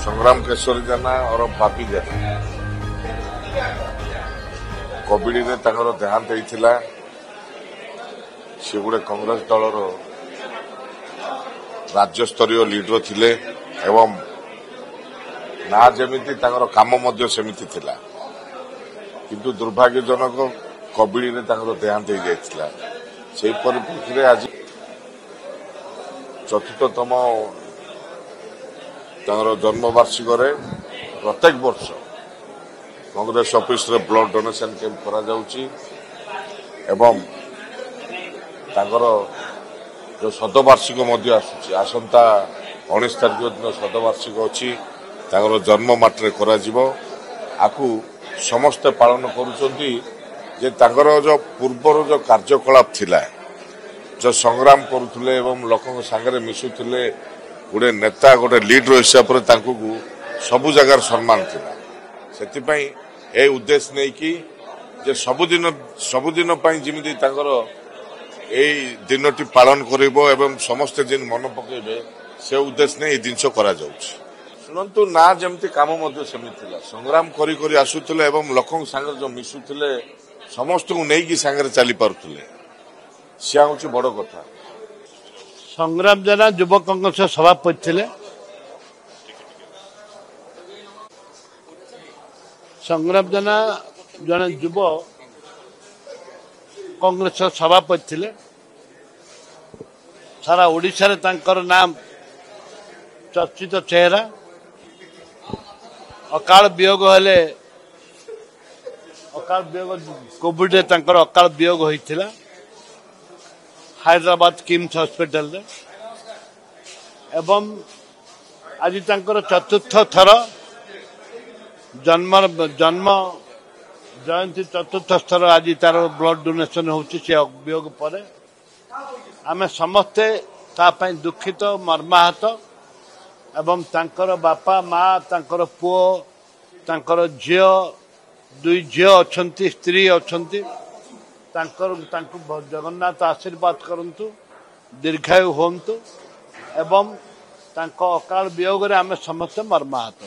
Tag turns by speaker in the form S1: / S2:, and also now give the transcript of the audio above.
S1: संग्राम केशरी जेना और बापी जेना कोविड रे तांकर देहांत होइथिला। से गुड़े कांग्रेस दलर राज्य स्तरीय लीडर थिले एवं ना जेमिति तांकर काम मध्य सेमिति थिला, किंतु दुर्भाग्यजनक कोविड रे तांकर देहांत हो जाइथिला। सेही परिप्रेक्षी रे आज चतुर्थतम जन्मवार्षिक प्रत्येक वर्ष कांग्रेस ऑफिस रे ब्लड डोनेशन कैंप करा जाउची एवं तांकर जो शतवार्षिक मध्य आसुची। आसंता 19 तारिख दिन शतवार्षिक अच्छी तांकर जन्म माटे करा जिवो। आकु समस्त पालन करुचंती जे तांकर जो पूर्वर जो कार्यकलाप थिला, जो संग्राम करुथुले एवं लोकन संगे मिसुथुले, गोटे नेता गोटे लीडर हिसाब से सबु जगार सम्मान थिला। सेतिपई ए उद्देश्य नहीं कि जे सबुदिन जमी तांकर ए दिनटी पालन करिबो एवं समस्त दिन मन पकेबे, से उद्देश्य नहीं जिनस करा जाउछि। सुनंतु ना जमती काम मध्य सेमिति थिला, संग्राम करी करी आसुथुले एवं लोकन संगे जो मिसुथुले, समस्त को नहीं कि संगे चली पारुथुले, सिया होछि बड़ कथा।
S2: संग्राम जेना युवा कांग्रेस सभापति थे। संग्राम जेना जड़े युव कांग्रेस सभापति थे। सारा ओडिशा रे तांकर नाम चर्चित चेहरा। अकाल वियोग हेले कोविड रे तांकर अकाल वियोग होइथिला हैदराबाद किम्स हॉस्पिटल रे। एवं आज तांकर चतुर्थ थर जन्म जयंती चतुर्थ थर आज तार ब्लड डोनेशन होची। से वियोग पर आमे समस्ते तापाई दुखित मर्माहत एवं तांकर बापा माँ तांकर पुओ तांकर झियो दुई झियो अछंती स्त्री अछंती जगन्नाथ आशीर्वाद करंतु, दीर्घायु होंतु एवं तांको अकाल वियोग रे आमे समस्त मर्माहत।